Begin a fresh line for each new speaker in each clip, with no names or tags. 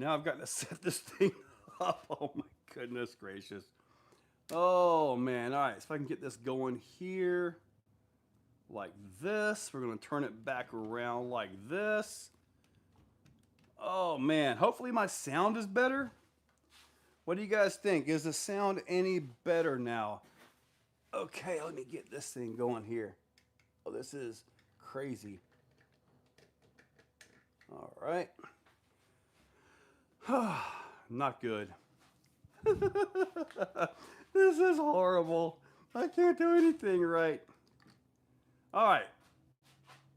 Now I've got to set this thing up. Oh my goodness gracious. Oh man. All right. So if I can get this going here like this, we're going to turn it back around like this. Oh man. Hopefully my sound is better. What do you guys think? Is the sound any better now? Okay, let me get this thing going here. Oh, this is crazy. All right. Not good. This is horrible. I can't do anything right. All right.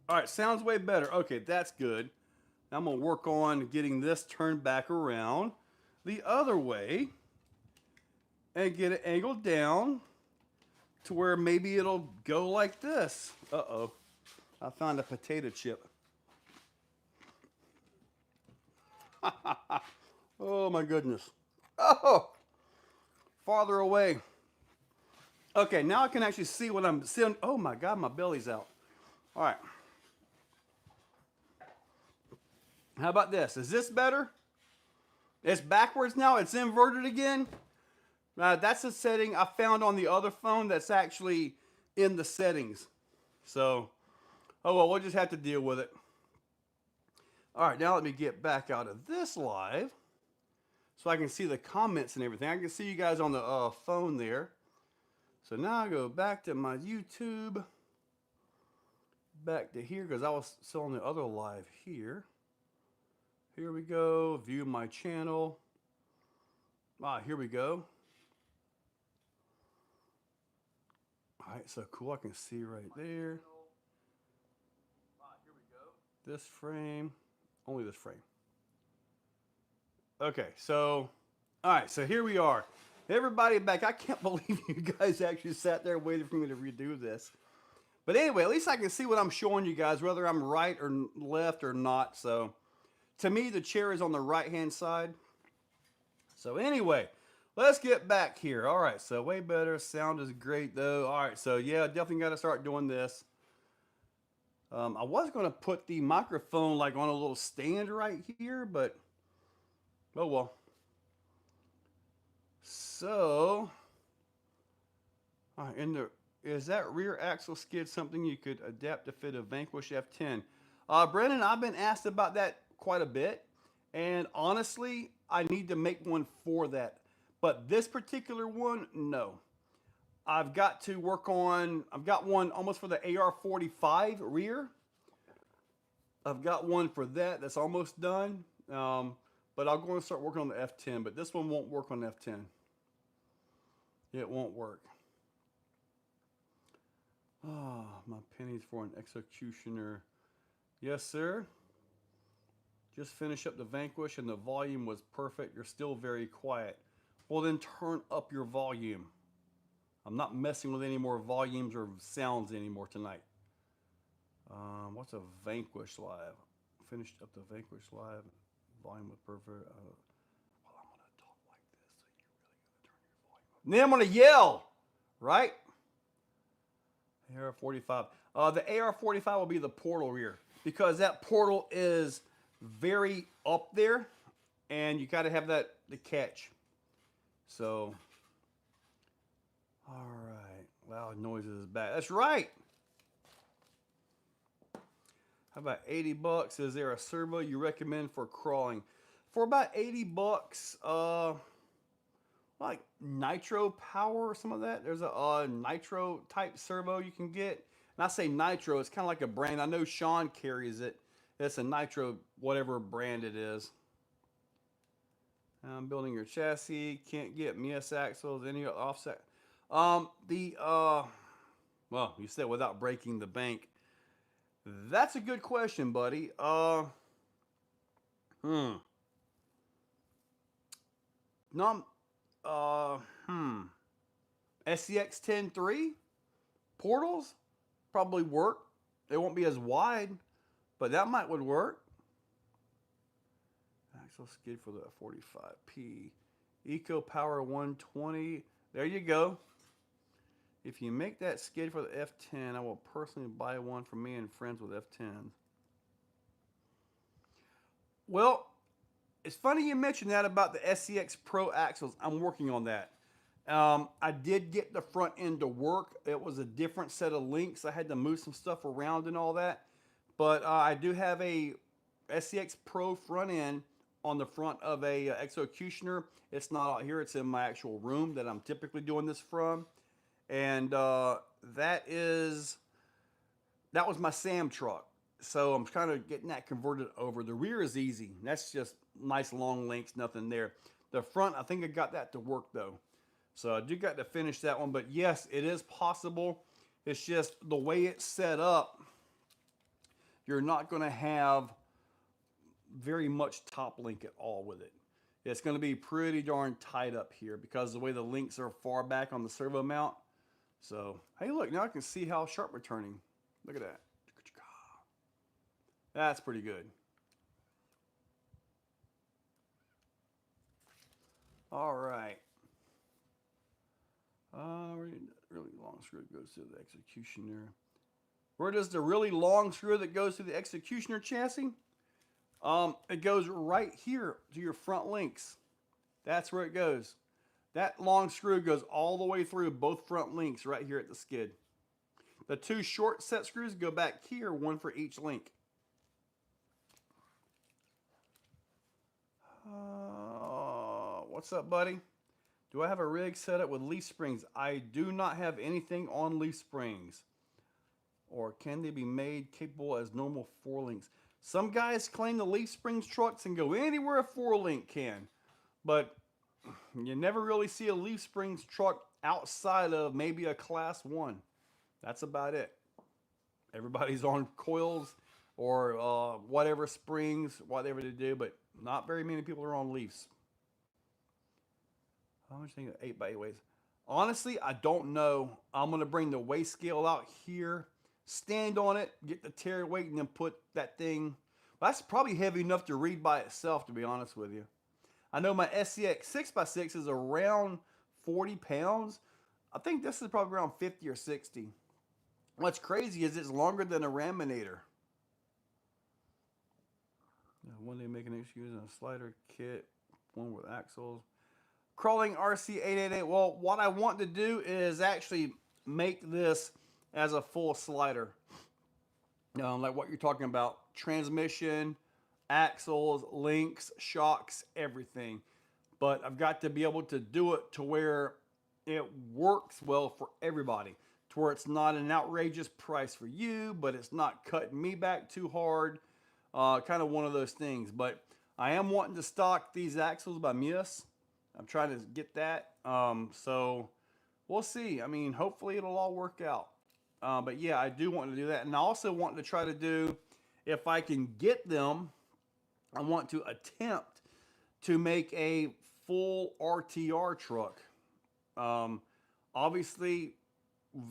All right, sounds way better. Okay, that's good. Now I'm going to work on getting this turned back around the other way and get it angled down to where maybe it'll go like this. Uh-oh. I found a potato chip. Oh my goodness. Oh, farther away. Okay, now I can actually see what I'm seeing. Oh my God, my belly's out. All right. How about this? Is this better? It's backwards now. It's inverted again. That's a setting I found on the other phone that's actually in the settings. So, oh well, we'll just have to deal with it. All right, now let me get back out of this live so I can see the comments and everything. I can see you guys on the phone there. So now I go back to my YouTube, back to here because I was still on the other live here. Here we go, view my channel. Here we go. All right, so cool, I can see right there. Here we go. This frame, only this frame. Okay, so, all right, so here we are. Everybody back. I can't believe you guys actually sat there waiting for me to redo this. But anyway, at least I can see what I'm showing you guys, whether I'm right or left or not. So, to me, the chair is on the right-hand side. So anyway, let's get back here. All right, so way better. Sound is great, though. All right, so yeah, definitely got to start doing this. I was going to put the microphone like on a little stand right here, but oh well. So, all right, is that rear axle skid something you could adapt to fit a Vanquish F10? Brennan, I've been asked about that quite a bit, and honestly, I need to make one for that. But this particular one, no. I've got to work on, I've got one almost for the AR-45 rear. I've got one for that that's almost done. But I'll go and start working on the F10, but this one won't work on F10. It won't work. Oh, my pennies for an executioner. Yes, sir. Just finish up the Vanquish and the volume was perfect. You're still very quiet. Well, then turn up your volume. I'm not messing with any more volumes or sounds anymore tonight. What's a Vanquish live? Finished up the Vanquish live. Volume was perfect. Well, I'm going to talk like this, so you're really going to turn your volume up. And then I'm going to yell, right? AR-45. The AR-45 will be the portal rear because that portal is very up there, and you got to have that to catch. So, all right. Loud noises is bad. That's right. How about 80 bucks? Is there a servo you recommend for crawling? For about 80 bucks, like nitro power or some of that. There's a nitro type servo you can get. And I say nitro, it's kind of like a brand. I know Sean carries it. It's a nitro, whatever brand it is. I'm building your chassis. Can't get Mias axles, any offset. Well, you said without breaking the bank. That's a good question, buddy. No, SCX 10.3 portals probably work. They won't be as wide, but that would work. Axle skid for the 45P. Eco Power 120. There you go. If you make that skid for the F10, I will personally buy one for me and friends with F10s. Well, It's funny you mentioned that about the SCX Pro axles. I'm working on that. I did get the front end to work. It was a different set of links. I had to move some stuff around and all that. But I do have a SCX Pro front end on the front of a Executioner. It's not out here. It's in my actual room that I'm typically doing this from. And that was my Sam truck. So I'm kind of getting that converted over. The rear is easy. That's just nice long links, nothing there. The front, I think I got that to work though. So I do got to finish that one. But yes, it is possible. It's just the way it's set up, you're not going to have very much top link at all with it. It's going to be pretty darn tight up here because the way the links are far back on the servo mount. So, hey look, now I can see how sharp we're turning. Look at that. That's pretty good. All right. Really long screw goes to the Executioner. Where does the really long screw that goes to the Executioner chassis? It goes right here to your front links. That's where it goes. That long screw goes all the way through both front links right here at the skid. The two short set screws go back here, one for each link. What's up, buddy? Do I have a rig set up with leaf springs? I do not have anything on leaf springs. Or can they be made capable as normal 4-links? Some guys claim the leaf springs trucks and go anywhere a 4-link can. But you never really see a leaf springs truck outside of maybe a class 1. That's about it. Everybody's on coils or whatever springs, whatever they do, but not very many people are on leafs. How much do you think 8x8 weighs? Honestly, I don't know. I'm going to bring the weigh scale out here, stand on it, get the tare weight, and then put that thing. That's probably heavy enough to read by itself, to be honest with you. I know my SCX 6x6 is around 40 pounds. I think this is probably around 50 or 60. What's crazy is it's longer than a Raminator. One day making excuse on a slider kit, one with axles. Crawling RC 888. Well, what I want to do is actually make this as a full slider. Like what you're talking about. Transmission, axles, links, shocks, everything. But I've got to be able to do it to where it works well for everybody. To where it's not an outrageous price for you, but it's not cutting me back too hard. Kind of one of those things. But I am wanting to stock these axles by Mies. I'm trying to get that. So we'll see. I mean, hopefully it'll all work out. But yeah, I do want to do that. And I also want to try to do, if I can get them, I want to attempt to make a full RTR truck. Obviously,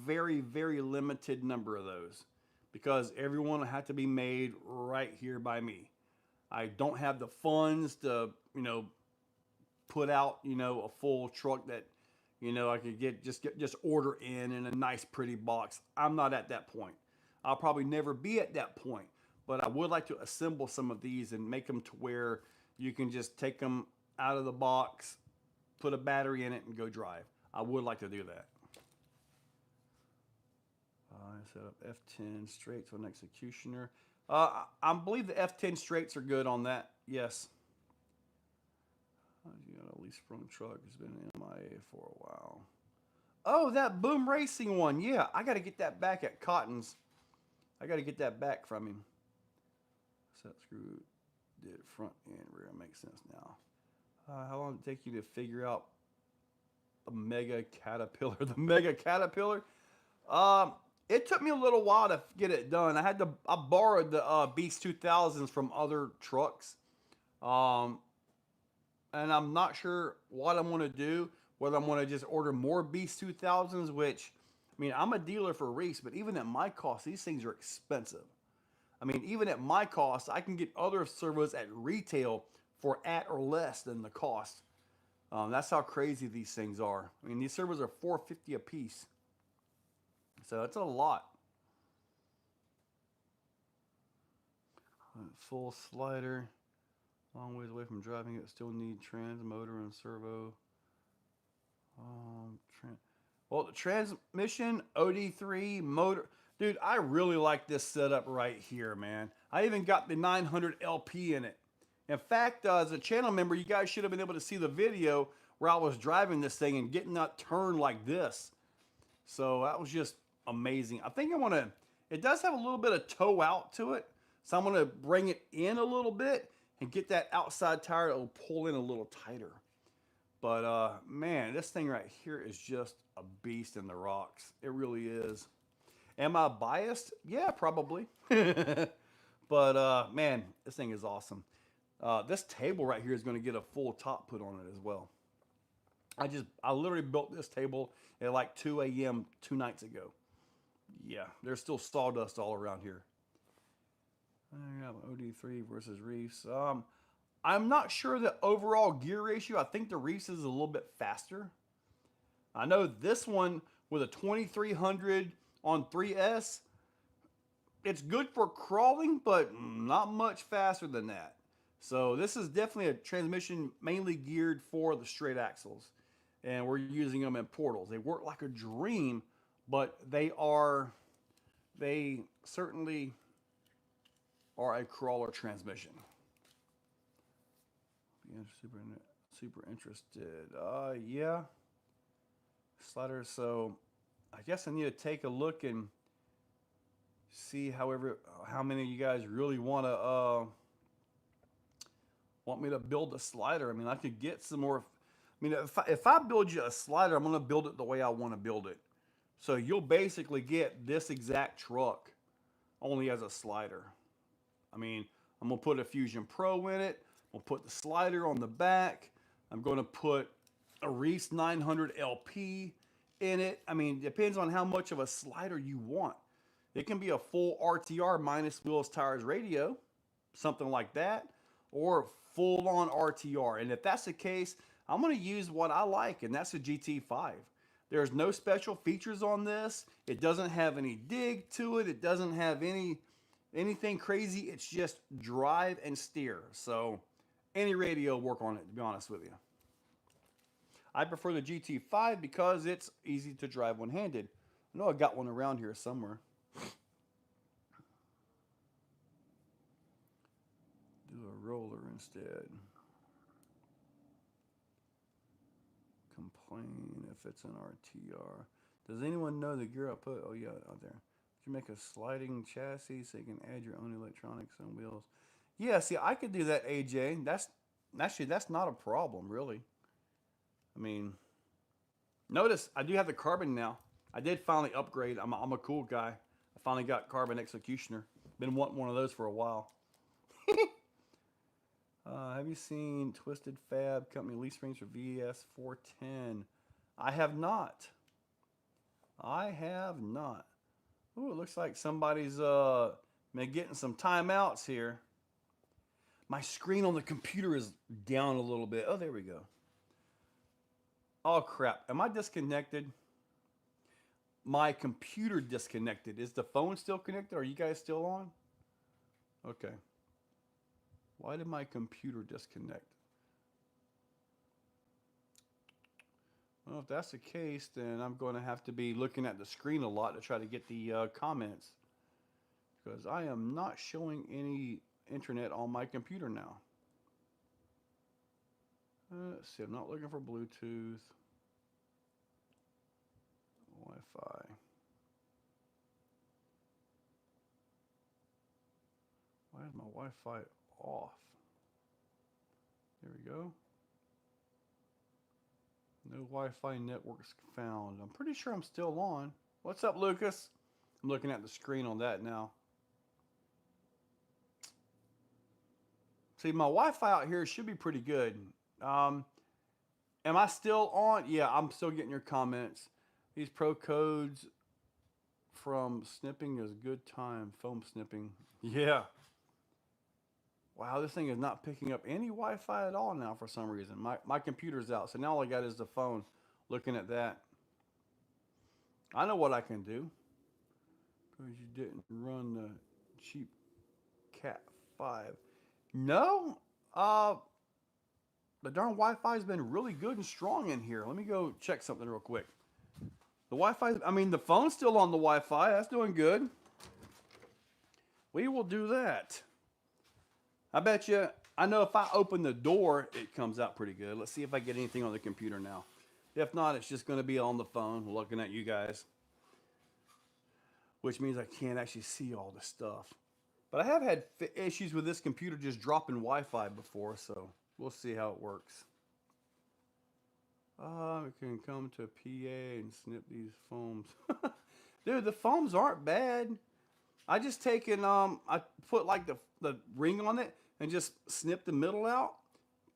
very, very limited number of those because everyone will have to be made right here by me. I don't have the funds to, put out, a full truck that, I could just order in a nice pretty box. I'm not at that point. I'll probably never be at that point, but I would like to assemble some of these and make them to where you can just take them out of the box, put a battery in it, and go drive. I would like to do that. I set up F10 straights on Executioner. I believe the F10 straights are good on that. Yes. You got a leaf sprung truck. It's been MIA for a while. Oh, that Boom Racing one. Yeah, I got to get that back at Cotton's. I got to get that back from him. Set screw did front and rear. Makes sense now. How long did it take you to figure out the Mega Caterpillar? The Mega Caterpillar? It took me a little while to get it done. I borrowed the Beast 2000s from other trucks. And I'm not sure what I'm going to do, whether I'm going to just order more Beast 2000s, which, I mean, I'm a dealer for Reese, but even at my cost, these things are expensive. I mean, even at my cost, I can get other servos at retail for at or less than the cost. That's how crazy these things are. I mean, these servos are $450 a piece. So it's a lot. Full slider. Long ways away from driving it. Still need trans motor and servo. Um, well, the transmission, OD3 motor. Dude, I really like this setup right here, man. I even got the 900 LP in it. In fact, as a channel member, you guys should have been able to see the video where I was driving this thing and getting that turn like this. So that was just amazing. I think I want to, it does have a little bit of toe out to it. So I'm going to bring it in a little bit and get that outside tire that will pull in a little tighter. But man, this thing right here is just a beast in the rocks. It really is. Am I biased? Yeah, probably. But man, this thing is awesome. This table right here is going to get a full top put on it as well. I literally built this table at like 2 a.m. 2 nights ago. Yeah, there's still sawdust all around here. I have OD3 versus Reefs. I'm not sure the overall gear ratio. I think the Reefs is a little bit faster. I know this one with a 2300 on 3S, it's good for crawling, but not much faster than that. So this is definitely a transmission mainly geared for the straight axles. And we're using them in portals. They work like a dream, but they certainly are a crawler transmission. Super interested. Yeah. Slider. So I guess I need to take a look and see how many of you guys really want me to build a slider. I mean, I could get some more. I mean, if I build you a slider, I'm going to build it the way I want to build it. So you'll basically get this exact truck only as a slider. I mean, I'm going to put a Fusion Pro in it. I'm going to put the slider on the back. I'm going to put a Reese 900 LP in it. I mean, it depends on how much of a slider you want. It can be a full RTR minus wheels, tires, radio, something like that, or full on RTR. And if that's the case, I'm going to use what I like, and that's a GT5. There's no special features on this. It doesn't have any dig to it. It doesn't have anything crazy. It's just drive and steer. So any radio will work on it, to be honest with you. I prefer the GT5 because it's easy to drive one-handed. I know I got one around here somewhere. Do a roller instead. Complain if it's an RTR. Does anyone know the gear output? Oh yeah, out there. You make a sliding chassis so you can add your own electronics on wheels. Yeah, see, I could do that, AJ. That's not a problem, really. I mean, notice I do have the carbon now. I did finally upgrade. I'm a cool guy. I finally got carbon executioner. Been wanting one of those for a while. Have you seen Twisted Fab Company lease springs for VS 410? I have not. I have not. Ooh, it looks like somebody's been getting some timeouts here. My screen on the computer is down a little bit. Oh, there we go. Oh, crap. Am I disconnected? My computer disconnected. Is the phone still connected? Are you guys still on? Okay. Why did my computer disconnect? Well, if that's the case, then I'm going to have to be looking at the screen a lot to try to get the comments. Because I am not showing any internet on my computer now. Let's see, I'm not looking for Bluetooth. Wi-Fi. Why is my Wi-Fi off? There we go. No Wi-Fi networks found. I'm pretty sure I'm still on. What's up, Lucas? I'm looking at the screen on that now. See, my Wi-Fi out here should be pretty good. Am I still on? Yeah, I'm still getting your comments. These pro codes from snipping is good time. Foam snipping. Yeah. Wow, this thing is not picking up any Wi-Fi at all now for some reason. My computer's out, so now all I got is the phone looking at that. I know what I can do. Because you didn't run the cheap Cat 5. No? Uh, the darn Wi-Fi has been really good and strong in here. Let me go check something real quick. The Wi-Fi, I mean, the phone's still on the Wi-Fi. That's doing good. We will do that. I bet you, I know if I open the door, it comes out pretty good. Let's see if I get anything on the computer now. If not, it's just going to be on the phone looking at you guys, which means I can't actually see all the stuff. But I have had issues with this computer just dropping Wi-Fi before, so we'll see how it works. We can come to PA and snip these foams. Dude, the foams aren't bad. I just taken I put like the ring on it and just snip the middle out,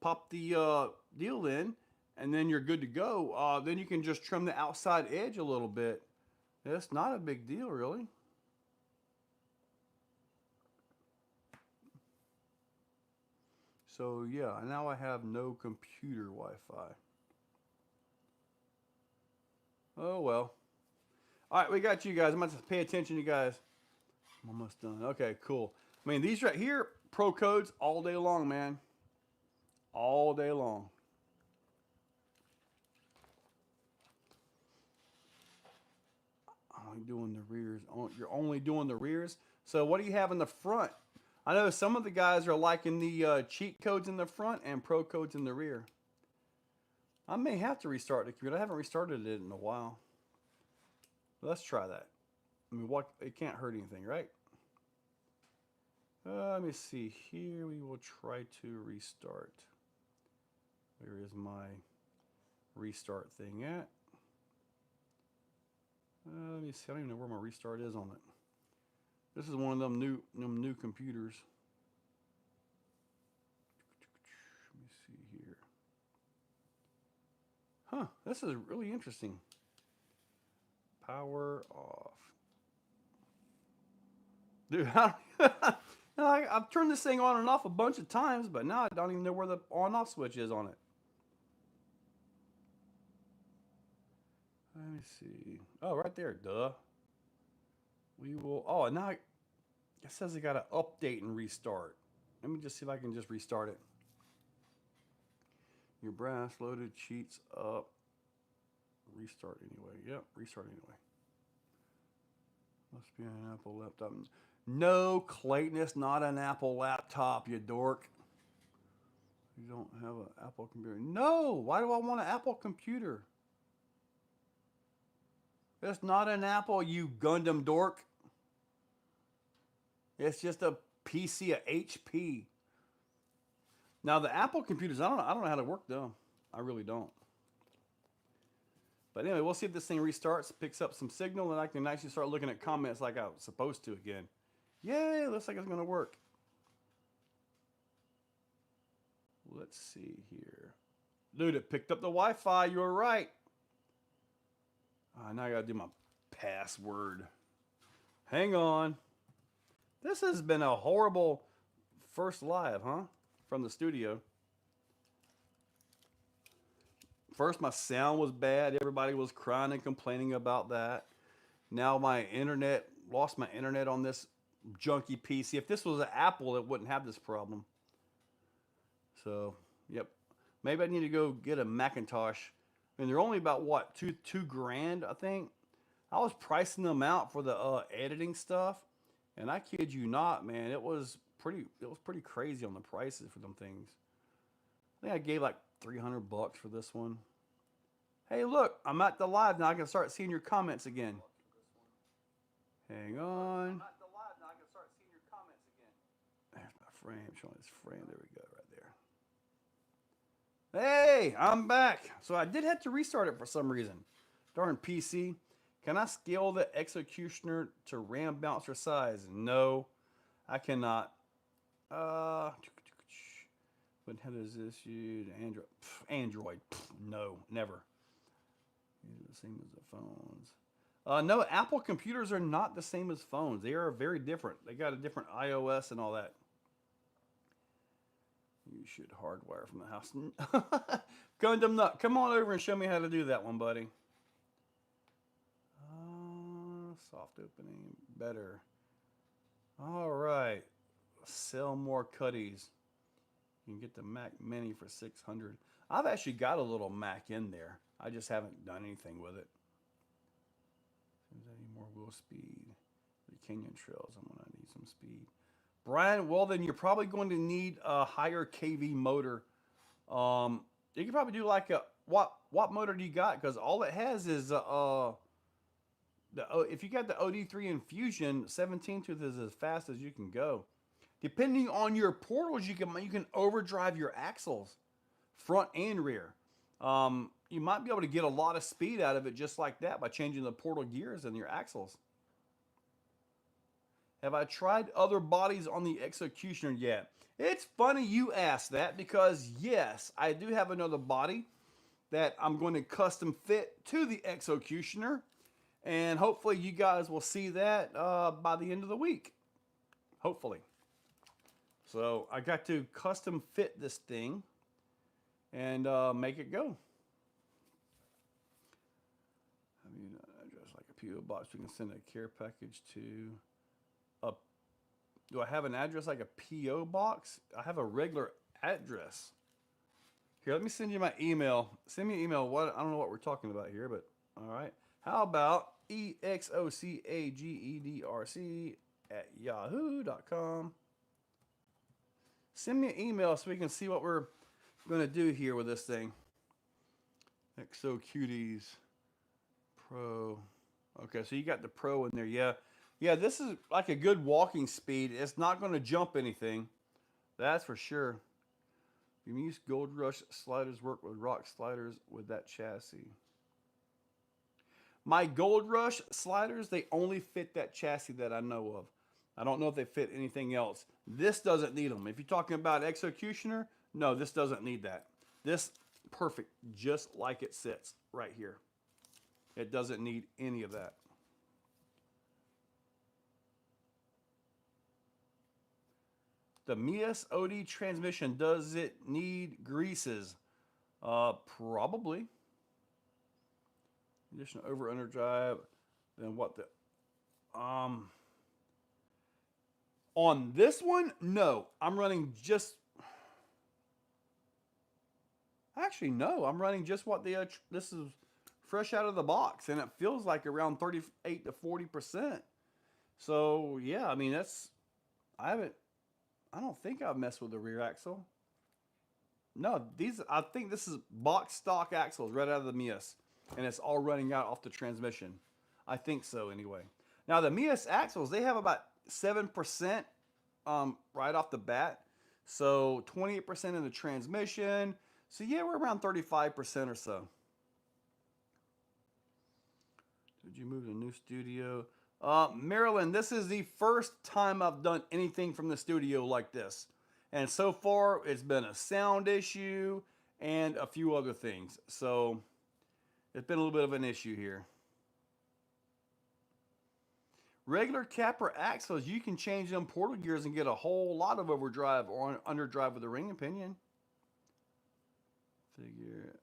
pop the deal in, and then you're good to go. Then you can just trim the outside edge a little bit. It's not a big deal, really. So yeah, now I have no computer Wi-Fi. Oh well. All right, we got you guys. I'm going to pay attention, you guys. I'm almost done. Okay, cool. I mean, these right here, pro codes all day long, man. All day long. Only doing the rears. You're only doing the rears. So what do you have in the front? I know some of the guys are liking the cheat codes in the front and pro codes in the rear. I may have to restart the computer. I haven't restarted it in a while. Let's try that. I mean, what? It can't hurt anything, right? Let me see here. We will try to restart. Where is my restart thing at? Let me see. I don't even know where my restart is on it. This is one of them new computers. Let me see here. Huh, this is really interesting. Power off. Dude, I've turned this thing on and off a bunch of times, but now I don't even know where the on-off switch is on it. Let me see. Oh, right there, duh. We will, oh, now it says I got to update and restart. Let me just see if I can just restart it. Your brass loaded cheats up. Restart anyway. Yep, restart anyway. Must be an Apple laptop. No, Clayton, it's not an Apple laptop, you dork. You don't have an Apple computer. No, why do I want an Apple computer? It's not an Apple, you Gundam dork. It's just a PC, a HP. Now the Apple computers, I don't know how to work them. I really don't. But anyway, we'll see if this thing restarts, picks up some signal, and I can actually start looking at comments like I was supposed to again. Yay, looks like it's going to work. Let's see here. Dude, it picked up the Wi-Fi. You were right. Now I got to do my password. Hang on. This has been a horrible first live, huh? From the studio. First, my sound was bad. Everybody was crying and complaining about that. Now my internet, lost my internet on this junky PC. If this was an Apple, it wouldn't have this problem. So, yep. Maybe I need to go get a Macintosh. I mean, they're only about, what, two grand, I think? I was pricing them out for the editing stuff. And I kid you not, man, it was pretty crazy on the prices for them things. I think I gave like $300 for this one. Hey, look, I'm at the live now. I can start seeing your comments again. Hang on. I'm at the live now. I can start seeing your comments again. There's my frame, showing this frame. There we go, right there. Hey, I'm back. So I did have to restart it for some reason. Darn PC. Can I scale the Executioner to RAM bouncer size? No, I cannot. What head is this? Android. Android. No, never. The same as the phones. No, Apple computers are not the same as phones. They are very different. They got a different iOS and all that. You should hardwire from the house. Gundam Nut, come on over and show me how to do that one, buddy. Soft opening, better. All right. Sell more cutties. You can get the Mac Mini for 600. I've actually got a little Mac in there. I just haven't done anything with it. Is there any more wheel speed? The Canyon Trails, I'm gonna need some speed. Brian, well then you're probably going to need a higher KV motor. You can probably do like a what motor do you got? Because all it has is if you got the OD3 Infusion, 17 tooth is as fast as you can go. Depending on your portals, you can overdrive your axles, front and rear. You might be able to get a lot of speed out of it just like that by changing the portal gears and your axles. Have I tried other bodies on the Executioner yet? It's funny you ask that because yes, I do have another body that I'm going to custom fit to the Executioner, and hopefully you guys will see that by the end of the week. Hopefully. So I got to custom fit this thing and make it go. I mean, address like a PO box. We can send a care package to. Do I have an address like a PO box? I have a regular address. Here, let me send you my email. Send me an email. I don't know what we're talking about here, but all right. How about exocagedrc@yahoo.com? Send me an email so we can see what we're going to do here with this thing. Exocuties Pro. Okay, so you got the Pro in there. Yeah. Yeah, this is like a good walking speed. It's not going to jump anything. That's for sure. You use Gold Rush sliders work with rock sliders with that chassis. My Gold Rush sliders, they only fit that chassis that I know of. I don't know if they fit anything else. This doesn't need them. If you're talking about Executioner, no, this doesn't need that. This, perfect, just like it sits right here. It doesn't need any of that. The Mias OD transmission, does it need greases? Probably. Additional over under drive. Then what the on this one, no. I'm running just actually no, I'm running just what the this is fresh out of the box, and it feels like around 38 to 40%. So yeah, I mean I don't think I've messed with the rear axle. No, I think this is box stock axles right out of the Mias, and it's all running out off the transmission. I think so anyway. Now the Mias axles, they have about 7% right off the bat. So 28% in the transmission. So yeah, we're around 35% or so. Did you move to a new studio? Marilyn, this is the first time I've done anything from the studio like this. And so far, it's been a sound issue and a few other things. So it's been a little bit of an issue here. Regular capper axles, you can change them portal gears and get a whole lot of overdrive or underdrive with a ring and pinion. Figure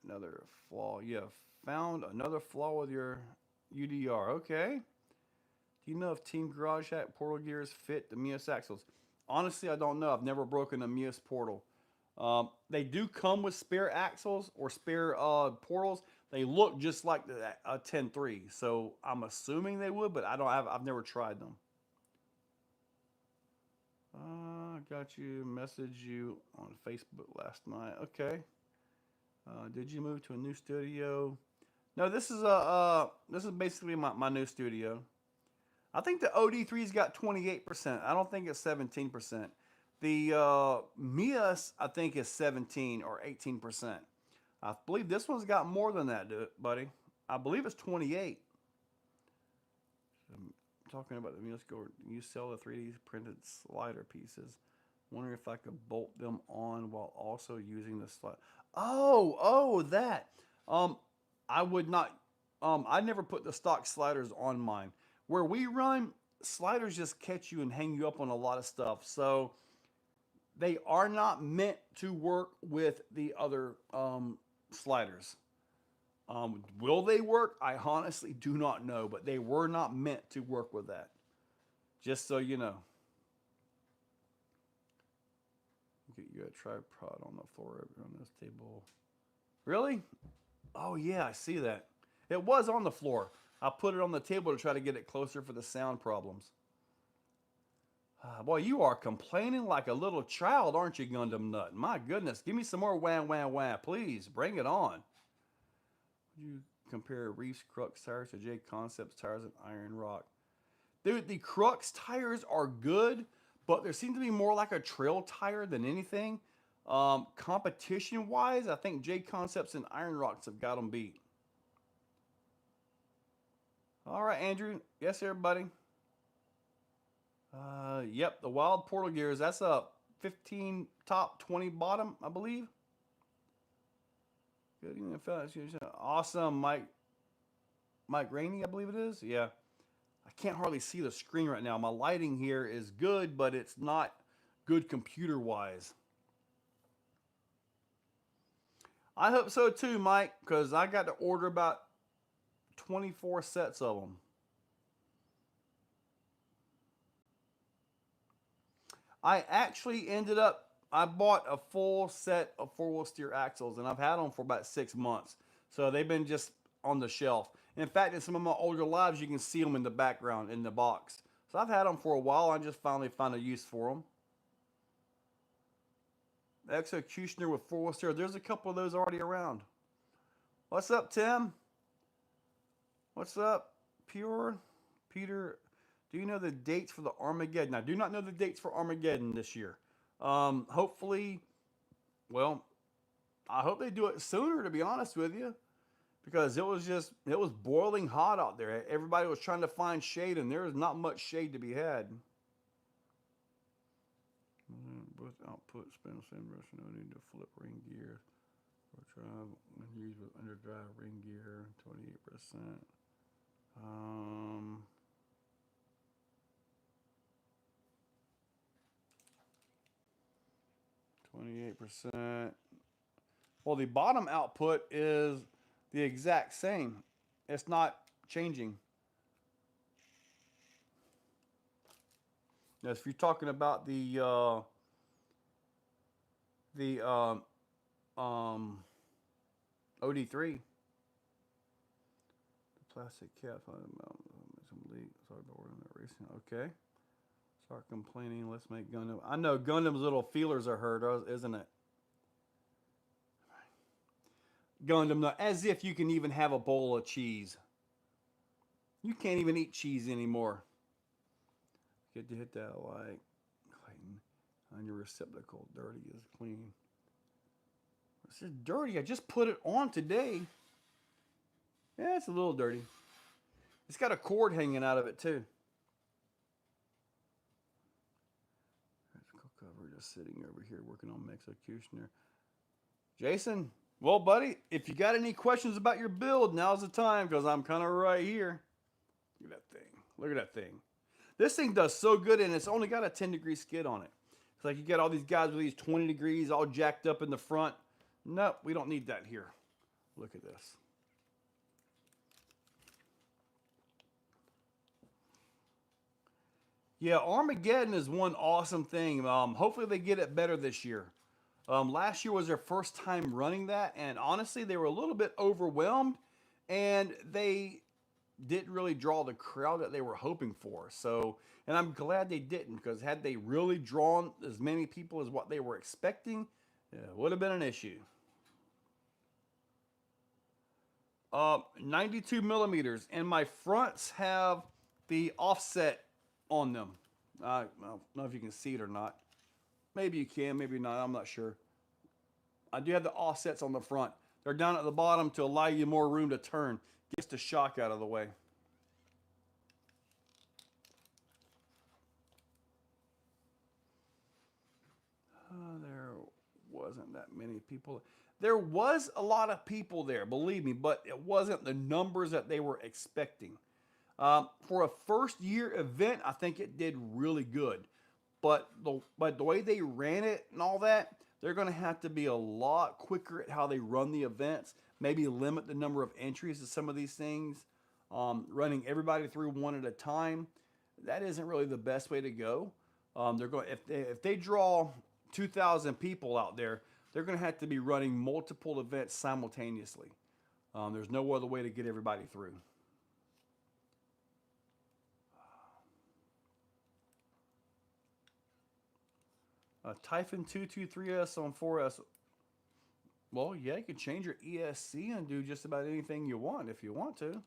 another flaw. You have found another flaw with your UDR. Okay. Do you know if Team Garage Hack portal gears fit the Mias axles? Honestly, I don't know. I've never broken a Mias portal. They do come with spare axles or spare portals. They look just like the 10.3, so I'm assuming they would, but I've never tried them. Got you. Messaged you on Facebook last night. Okay. Did you move to a new studio? No, this is basically my new studio. I think the OD3's got 28%. I don't think it's 17%. The Mias, I think, is 17 or 18%. I believe this one's got more than that, buddy. I believe it's 28. I'm talking about the Mias Gold. You sell the 3D printed slider pieces. Wondering if I could bolt them on while also using the slide. Oh, that. I would not. I never put the stock sliders on mine. Where we run, sliders just catch you and hang you up on a lot of stuff. So they are not meant to work with the other sliders. Will they work? I honestly do not know, but they were not meant to work with that. Just so you know. Get you a tripod on the floor on this table. Really? Oh yeah, I see that. It was on the floor. I put it on the table to try to get it closer for the sound problems. Boy, you are complaining like a little child, aren't you, Gundam Nut? My goodness, give me some more wham wham wham, please. Bring it on. Would you compare Reef's Crux tires to J Concepts tires and Iron Rock? Dude, the Crux tires are good, but there seems to be more like a trail tire than anything. Competition wise, I think J Concepts and Iron Rocks have got them beat. All right, Andrew. Yes, everybody. Yep, the Wild Portal Gears. That's a 15 top, 20 bottom, I believe. Good evening, fellas. Awesome, Mike. Mike Rainey, I believe it is. Yeah. I can't hardly see the screen right now. My lighting here is good, but it's not good computer wise. I hope so too, Mike, because I got to order about 24 sets of them. I actually ended up, I bought a full set of four-wheel steer axles, and I've had them for about 6 months. So they've been just on the shelf. In fact, in some of my older lives, you can see them in the background in the box. So I've had them for a while. I just finally found a use for them. Executioner with four-wheel steer. There's a couple of those already around. What's up, Tim? What's up, Pure? Peter, do you know the dates for the Armageddon? I do not know the dates for Armageddon this year. Hopefully, well, I hope they do it sooner, to be honest with you, because it was boiling hot out there. Everybody was trying to find shade, and there is not much shade to be had. Both output spin same rush, no need to flip ring gear or drive when used with underdrive ring gear 28%. 28%. Well, the bottom output is the exact same. It's not changing. Now, if you're talking about the OD3, the plastic cap, some leak. Sorry about ordering that racing. Okay. Start complaining. Let's make Gundam. I know Gundam's little feelers are hurt, isn't it? Gundam, as if you can even have a bowl of cheese. You can't even eat cheese anymore. Get to hit that like Clayton on your receptacle. Dirty is clean. It's just dirty. I just put it on today. Yeah, it's a little dirty. It's got a cord hanging out of it too. We're just sitting over here working on Executioner. Jason, well, buddy, if you got any questions about your build, now's the time, because I'm kind of right here. Look at that thing. Look at that thing. This thing does so good, and it's only got a 10-degree skid on it. It's like you get all these guys with these 20 degrees all jacked up in the front. Nope, we don't need that here. Look at this. Yeah, Armageddon is one awesome thing. Hopefully they get it better this year. Last year was their first time running that, and honestly, they were a little bit overwhelmed, and they didn't really draw the crowd that they were hoping for. So, and I'm glad they didn't, because had they really drawn as many people as what they were expecting, it would have been an issue. 92 millimeters, and my fronts have the offset on them. I don't know if you can see it or not. Maybe you can, maybe not. I'm not sure. I do have the offsets on the front. They're down at the bottom to allow you more room to turn. Gets the shock out of the way. There wasn't that many people. There was a lot of people there, believe me, but it wasn't the numbers that they were expecting. For a first year event, I think it did really good. But the way they ran it and all that, they're going to have to be a lot quicker at how they run the events. Maybe limit the number of entries to some of these things. Running everybody through one at a time, that isn't really the best way to go. They're going if they draw 2,000 people out there, they're going to have to be running multiple events simultaneously. There's no other way to get everybody through. Typhon 223S on 4S. Well, yeah, you can change your ESC and do just about anything you want if you want to.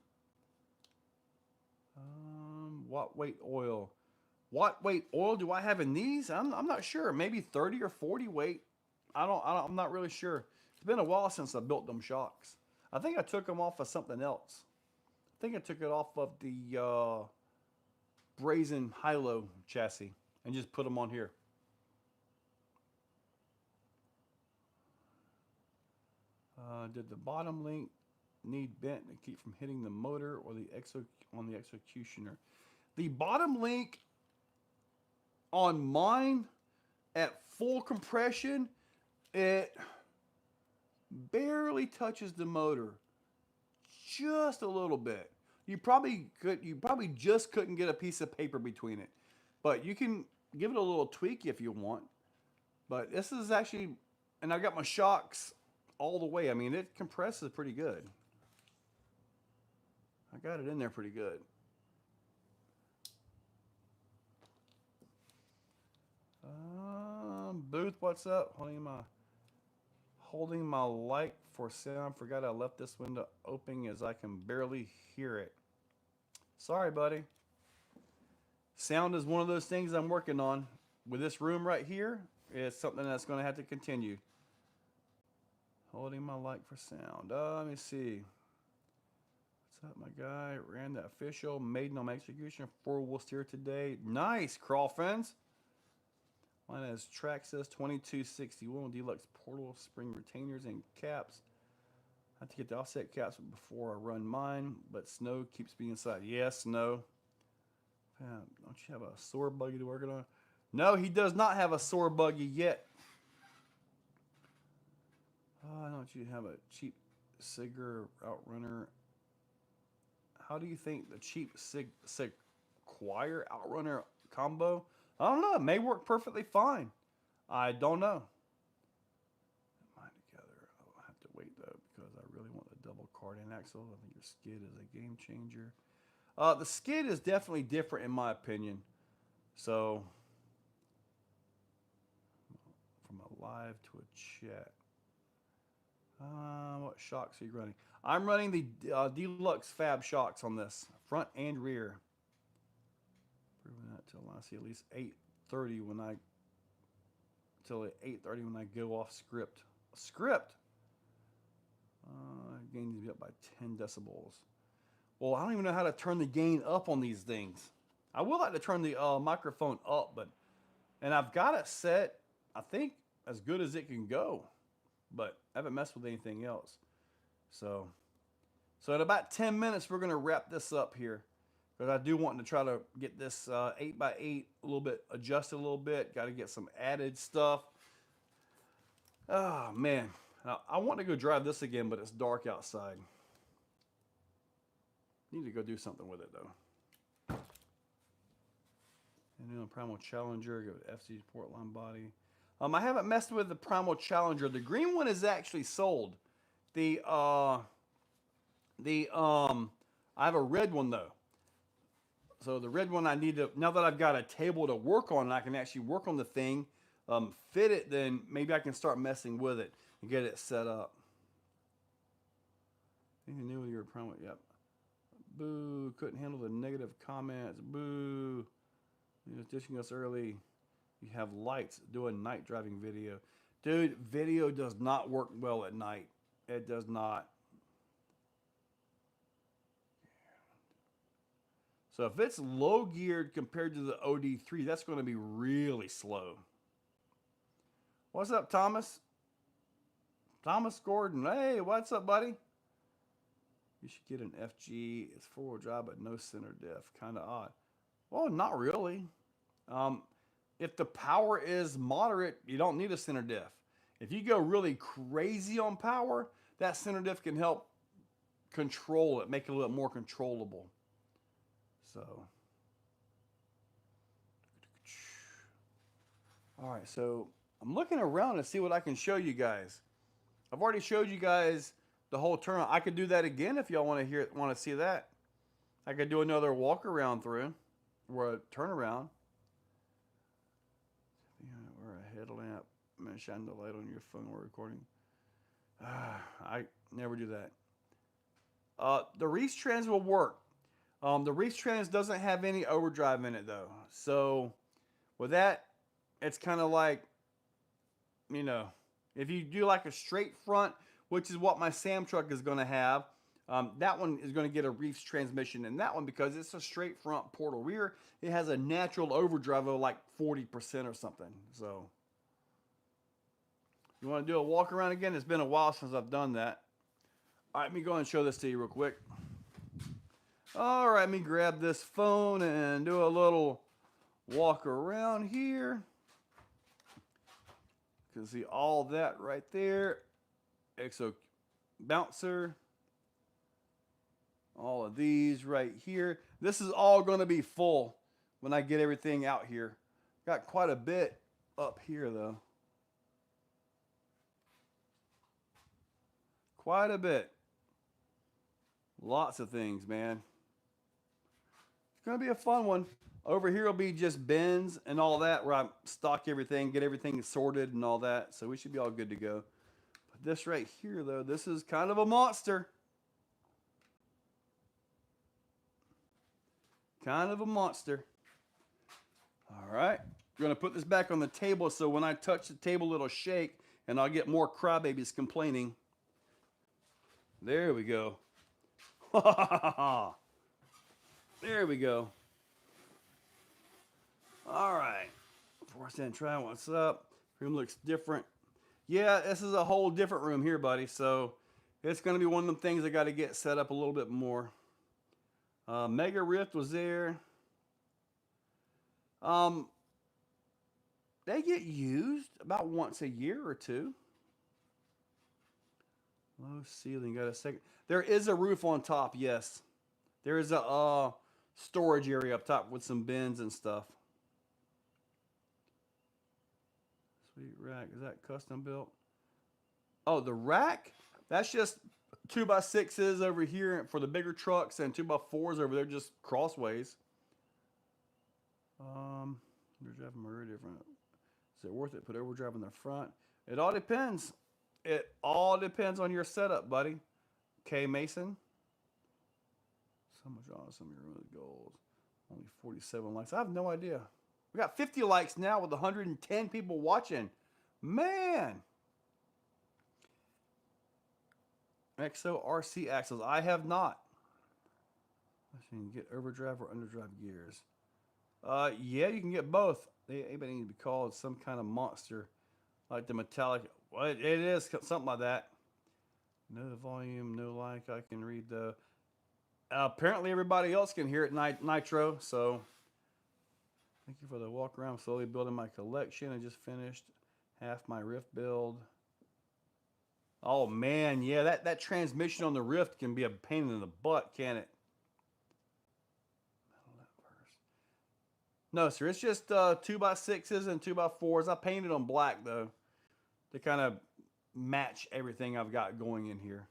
Watt weight oil. Watt weight oil do I have in these? I'm not sure. Maybe 30 or 40 weight. I'm not really sure. It's been a while since I built them shocks. I think I took them off of something else. I think I took it off of the brazen high-low chassis and just put them on here. Did the bottom link need bent to keep from hitting the motor or the executioner? The bottom link on mine at full compression, it barely touches the motor, just a little bit. You probably just couldn't get a piece of paper between it, but you can give it a little tweak if you want. But this is actually, and I got my shocks all the way. I mean, it compresses pretty good. I got it in there pretty good. Booth, what's up? Holding my light for sound. Forgot I left this window open as I can barely hear it. Sorry, buddy. Sound is one of those things I'm working on. With this room right here, it's something that's going to have to continue. Holding my light for sound. Let me see. What's up, my guy? Ran the official maiden on my execution. 4-wheel steer today. Nice, crawl friends. Mine has Traxxas 2261 deluxe portal spring retainers and caps. I have to get the offset caps before I run mine, but snow keeps me inside. Yeah, snow. Don't you have a sore buggy to work on? No, he does not have a sore buggy yet. Don't you have a cheap Sigger Outrunner? How do you think the cheap Sequire Outrunner combo? I don't know. It may work perfectly fine. I don't know. Mine together. I'll have to wait though because I really want the double card-in axle. I think your skid is a game changer. The skid is definitely different in my opinion. So, from a live to a chat. What shocks are you running? I'm running the Deluxe Fab shocks on this, front and rear. Proving that till I see at least 8:30 when I go off script. Script. Gain needs to be up by 10 decibels. Well, I don't even know how to turn the gain up on these things. I would like to turn the microphone up, and I've got it set, I think, as good as it can go, but I haven't messed with anything else. So in about 10 minutes, we're going to wrap this up here. Because I do want to try to get this 8x8 a little bit adjusted a little bit. Got to get some added stuff. Oh, man. Now, I want to go drive this again, but it's dark outside. Need to go do something with it, though. And then a Primal Challenger, go to FC's Portline body. I haven't messed with the Primal Challenger. The green one is actually sold. I have a red one, though. So the red one I need to, now that I've got a table to work on and I can actually work on the thing, fit it, then maybe I can start messing with it and get it set up. Anything new with your promo? Yep. Boo, couldn't handle the negative comments. Boo. You're ditching us early. You have lights, do a night driving video. Dude, video does not work well at night. It does not. So if it's low geared compared to the OD3, that's going to be really slow. What's up, Thomas? Thomas Gordon. Hey, what's up, buddy? You should get an FG. It's 4-wheel drive, but no center diff. Kind of odd. Well, not really. If the power is moderate, you don't need a center diff. If you go really crazy on power, that center diff can help control it, make it a little bit more controllable. So, all right, so I'm looking around to see what I can show you guys. I've already showed you guys the whole turn. I could do that again if y'all want to see that. I could do another walk around through or a turnaround. Or a headlamp. I'm gonna shine the light on your phone while recording. I never do that. The Reese Trans will work. The Reese Trans doesn't have any overdrive in it though. So with that, it's kind of like, you know, if you do like a straight front, which is what my Sam truck is going to have, that one is going to get a Reese transmission. And that one, because it's a straight front portal rear, it has a natural overdrive of like 40% or something. So you want to do a walk around again? It's been a while since I've done that. All right, let me go and show this to you real quick. All right, let me grab this phone and do a little walk around here. You can see all that right there. Exo bouncer. All of these right here. This is all going to be full when I get everything out here. Got quite a bit up here though. Quite a bit. Lots of things, man. It's going to be a fun one. Over here will be just bins and all that where I stock everything, get everything sorted and all that. So we should be all good to go. But this right here, though, this is kind of a monster. Kind of a monster. All right. We're going to put this back on the table so when I touch the table, it'll shake and I'll get more crybabies complaining. There we go. There we go. All right. Force in, try what's up. Room looks different. Yeah, this is a whole different room here, buddy. So it's going to be one of them things I got to get set up a little bit more. Mega Rift was there. They get used about once a year or two. Low ceiling, got a second. There is a roof on top, yes. There is a storage area up top with some bins and stuff. Sweet rack, is that custom built? Oh, the rack? That's just 2x6s over here for the bigger trucks and 2x4s over there, just crossways. Overdrive very different. Is it worth it? Put overdrive in the front. It all depends. It all depends on your setup, buddy. K Mason. So much awesome. You're really goals. Only 47 likes. I have no idea. We got 50 likes now with 110 people watching. Man. Exo RC axles. I have not. You can get overdrive or underdrive gears. Yeah, you can get both. Anybody need to be called some kind of monster, like the metallic. Well, it is something like that. No volume, no like. I can read the. Apparently, everybody else can hear it. Nitro. So, thank you for the walk around. I'm slowly building my collection. I just finished half my Rift build. Oh man, yeah, that transmission on the Rift can be a pain in the butt, can it? No, sir. It's just 2x6s and 2x4s. I painted them black though, to kind of match everything I've got going in here.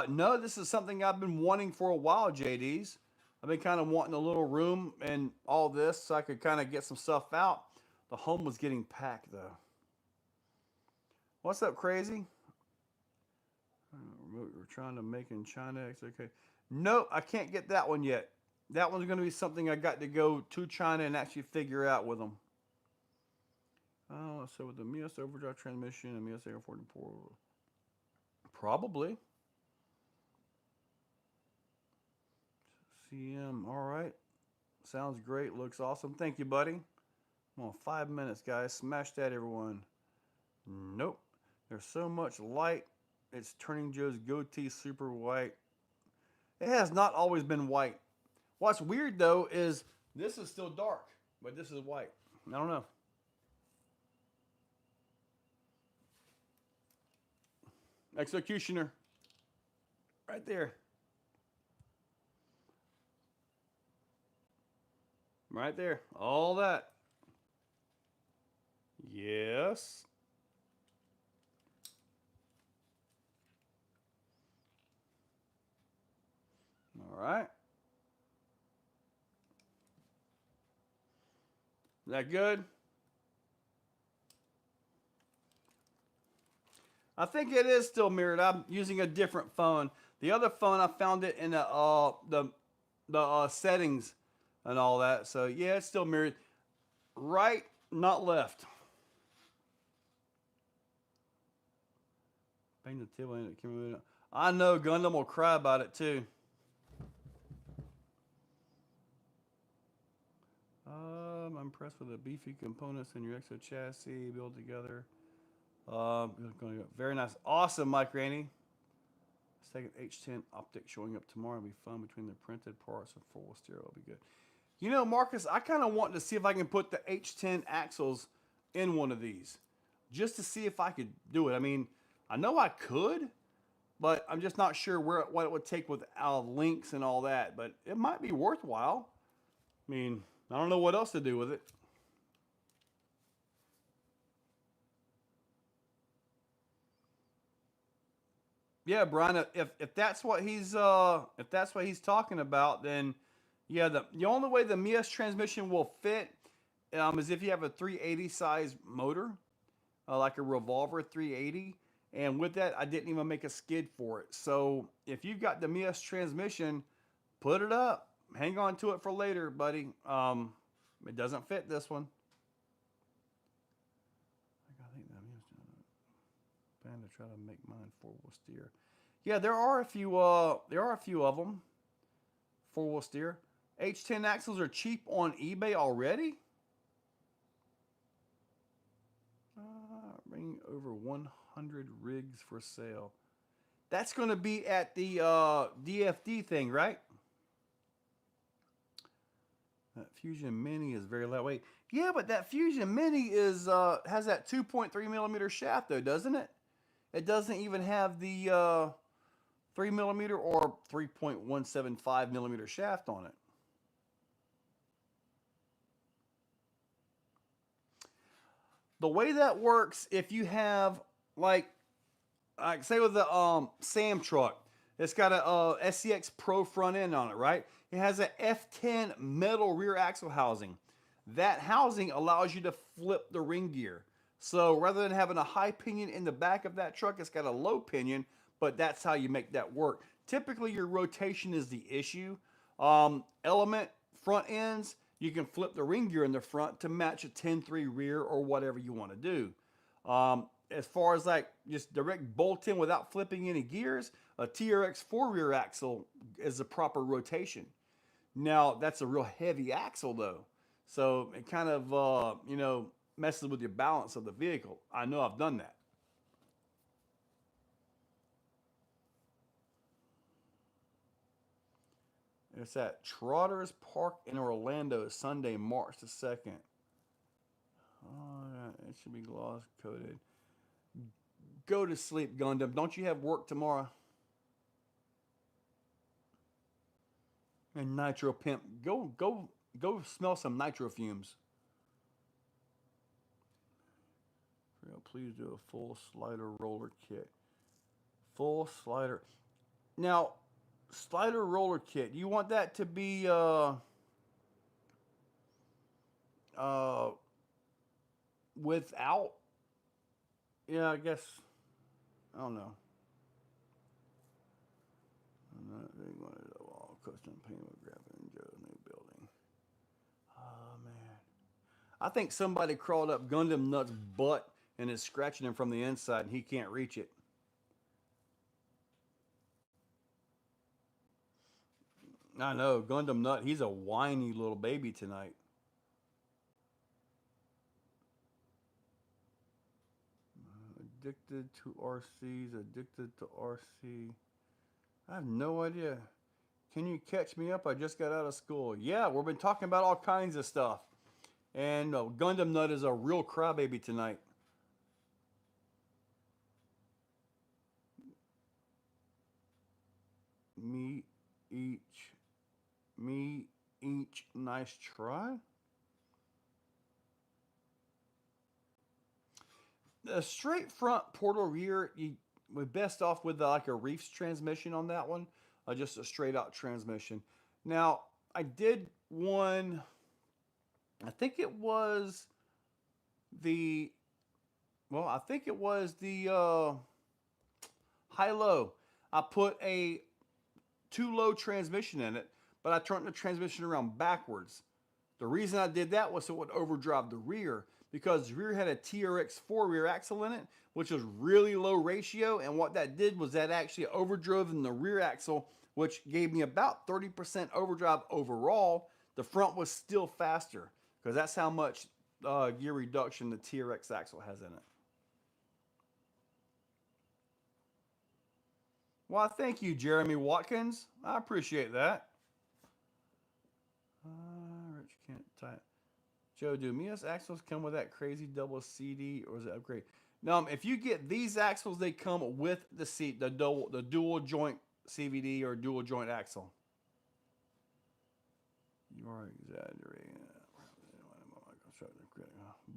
No, this is something I've been wanting for a while, JD's. I've been kind of wanting a little room and all this so I could kind of get some stuff out. The home was getting packed though. What's up, crazy? We're trying to make in China. Okay. Nope, I can't get that one yet. That one's going to be something I got to go to China and actually figure out with them. Oh, so with the Mias overdrive transmission and Mias AR44, probably. CM, all right. Sounds great. Looks awesome. Thank you, buddy. Come on, 5 minutes, guys. Smash that, everyone. Nope. There's so much light. It's turning Joe's goatee super white. It has not always been white. What's weird, though, is this is still dark, but this is white. I don't know. Executioner. Right there. Right there. All that. Yes. All right. Is that good? I think it is still mirrored. I'm using a different phone. The other phone, I found it in the settings and all that. So yeah, it's still mirrored. Right, not left. Bang the table in it. I know Gundam will cry about it too. I'm impressed with the beefy components in your Exo chassis built together. Very nice. Awesome, Mike Rainey. Second H10 optic showing up tomorrow. It'll be fun between the printed parts and full stereo. It'll be good. You know, Marcus, I kind of want to see if I can put the H10 axles in one of these just to see if I could do it. I mean, I know I could, but I'm just not sure what it would take with links and all that. But it might be worthwhile. I mean, I don't know what else to do with it. Yeah, Brian. If that's what he's talking about, then yeah, the only way the Mias transmission will fit is if you have a 380 size motor, like a revolver 380. And with that, I didn't even make a skid for it. So if you've got the Mias transmission, put it up. Hang on to it for later, buddy. It doesn't fit this one. I think that Mias plan to try to make mine four-wheel steer. Yeah, there are a few. There are a few of them. Four-wheel steer. H10 axles are cheap on eBay already. Bringing over 100 rigs for sale. That's going to be at the DFD thing, right? That Fusion Mini is very lightweight. Yeah, but that Fusion Mini is has that 2.3 millimeter shaft though, doesn't it? It doesn't even have the 3 millimeter or 3.175 millimeter shaft on it. The way that works, if you have like say with the Sam truck, it's got a SCX Pro front end on it, right? It has a F10 metal rear axle housing. That housing allows you to flip the ring gear. So rather than having a high pinion in the back of that truck, it's got a low pinion, but that's how you make that work. Typically, your rotation is the issue. Element front ends, you can flip the ring gear in the front to match a 10-3 rear or whatever you want to do. As far as like just direct bolt in without flipping any gears, a TRX4 rear axle is a proper rotation. Now that's a real heavy axle though, so it kind of messes with your balance of the vehicle. I know I've done that. It's at Trotters Park in Orlando, Sunday, March the 2nd. Oh, it should be gloss coated. Go to sleep, Gundam. Don't you have work tomorrow? And Nitro Pimp, go smell some nitro fumes. Please do a full slider roller kit. Full slider. Now, slider roller kit. You want that to be uh without? Yeah, I guess. I don't know. I'm not really going to the wall. Custom paint with graphic and Joe's new building. Oh man. I think somebody crawled up Gundam Nut's butt and is scratching him from the inside, and he can't reach it. I know Gundam Nut. He's a whiny little baby tonight. Addicted to RCs. Addicted to RC. I have no idea. Can you catch me up? I just got out of school. Yeah, we've been talking about all kinds of stuff. And Gundam Nut is a real crybaby tonight. Me each. Me each. Nice try. A straight front portal rear, you we're best off with like a Reefs transmission on that one, just a straight out transmission. Now I did one. I think it was the I think it was the high low. I put a too low transmission in it, but I turned the transmission around backwards. The reason I did that was so it would overdrive the rear because the rear had a TRX4 rear axle in it, which was really low ratio. And what that did was that actually overdrove in the rear axle, which gave me about 30% overdrive overall. The front was still faster because that's how much gear reduction the TRX axle has in it. Well, thank you, Jeremy Watkins. I appreciate that. Rich can't type. Joe, do Mia's axles come with that crazy double CD or is it upgrade? No, if you get these axles, they come with the seat, the dual joint CVD or dual joint axle. You are exaggerating.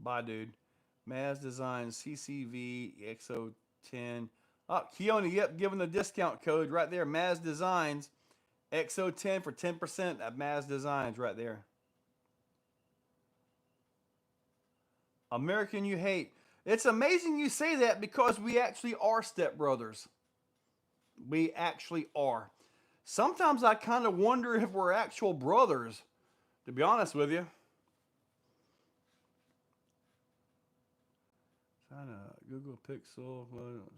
Bye, dude. Maz Design CCV XO10. Oh, Keone, yep, giving the discount code right there. Maz Designs XO10 for 10% at Maz Designs right there. American You Hate. It's amazing you say that because we actually are stepbrothers. We actually are. Sometimes I kind of wonder if we're actual brothers, to be honest with you. Google Pixel,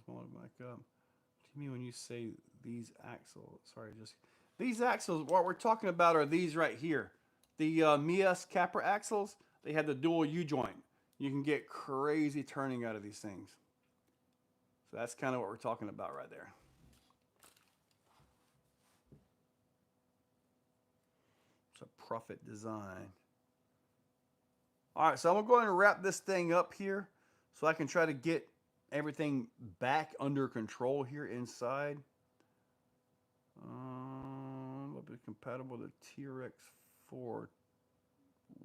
small back up. To me, when you say these axles, sorry, just these axles, what we're talking about are these right here. The Mias Capra axles, they have the dual U joint. You can get crazy turning out of these things. So that's kind of what we're talking about right there. It's a Profit Design. All right, so I'm going to go ahead and wrap this thing up here so I can try to get everything back under control here inside. Will be compatible to TRX4.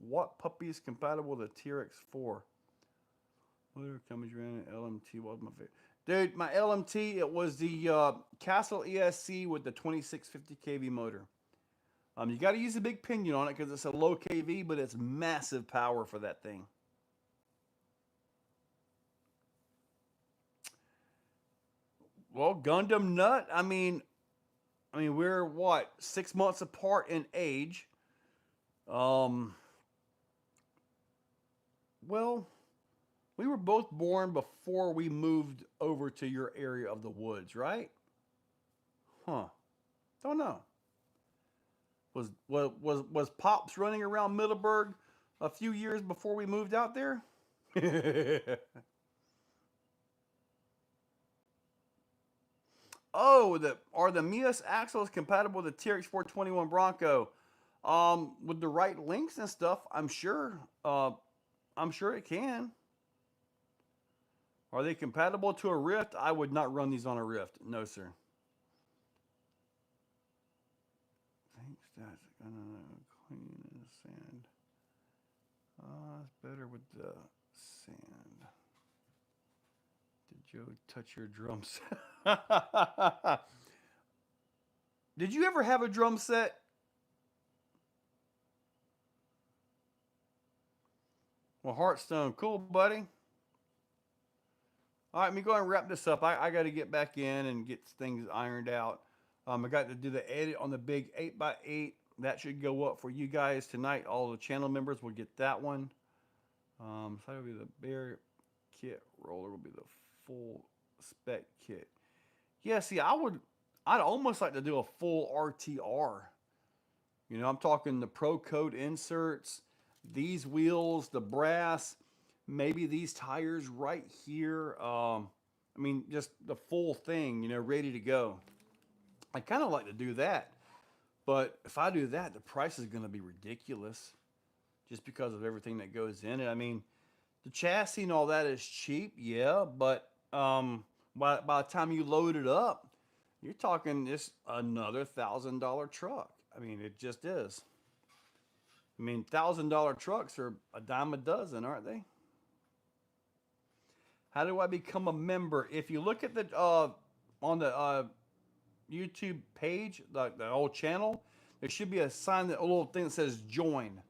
What puppy is compatible to TRX4? Motor comes around LMT. What was my favorite? Dude, my LMT, it was the Castle ESC with the 2650 kV motor. You got to use a big pinion on it because it's a low kV, but it's massive power for that thing. Well, Gundam Nut. I mean, we're what 6 months apart in age. Well, we were both born before we moved over to your area of the woods, right? Huh? Don't know. Was Pops running around Middleburg a few years before we moved out there? Oh, are the Mias axles compatible with the TRX 421 Bronco? With the right links and stuff, I'm sure. I'm sure it can. Are they compatible to a Rift? I would not run these on a Rift. No, sir. Thanks, that's gonna clean the sand. It's better with the sand. Did Joe touch your drum set? Did you ever have a drum set? Well, Hearthstone, cool, buddy. All right, let me go and wrap this up. I got to get back in and get things ironed out. I got to do the edit on the big 8x8. That should go up for you guys tonight. All the channel members will get that one. So that'll be the bare kit roller. Will be the full spec kit. Yeah, see, I'd almost like to do a full RTR. You know, I'm talking the Pro Code inserts, these wheels, the brass, maybe these tires right here. Just the full thing, you know, ready to go. I kind of like to do that. But if I do that, the price is going to be ridiculous just because of everything that goes in it. I mean, the chassis and all that is cheap, yeah, but by the time you load it up, you're talking just another $1,000 truck. I mean, it just is. I mean, $1,000 trucks are a dime a dozen, aren't they? How do I become a member? If you look at the on the YouTube page, the whole channel, there should be a sign, that a little thing that says join.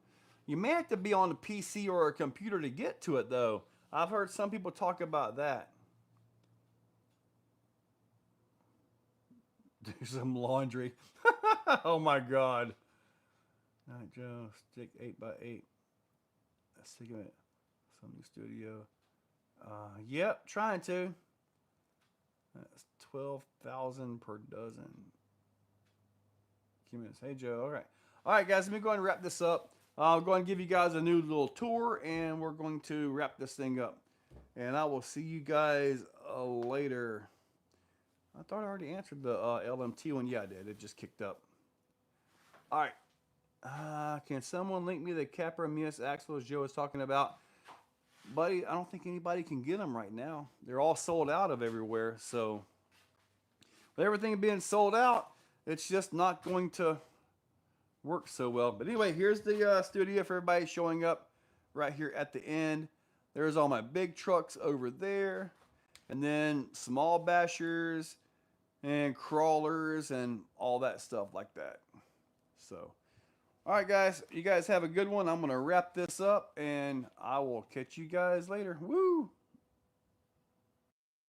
You may have to be on a PC or a computer to get to it, though. I've heard some people talk about that. Do some laundry. Oh my God. Night Joe, stick 8x8. Let's take it. Some new studio. Yep, trying to. That's 12,000 per dozen. Minutes. Hey Joe. All right. All right, guys. Let me go ahead and wrap this up. I'll go ahead and give you guys a new little tour, and we're going to wrap this thing up. And I will see you guys later. I thought I already answered the LMT one. Yeah, I did. It just kicked up. All right. Can someone link me the Capra Mus axles Joe was talking about? Buddy, I don't think anybody can get them right now. They're all sold out of everywhere. So, with everything being sold out, it's just not going to work so well. But anyway, here's the studio for everybody showing up right here at the end. There's all my big trucks over there. And then small bashers and crawlers and all that stuff like that. So, all right, guys. You guys have a good one. I'm going to wrap this up, and I will catch you guys later. Woo!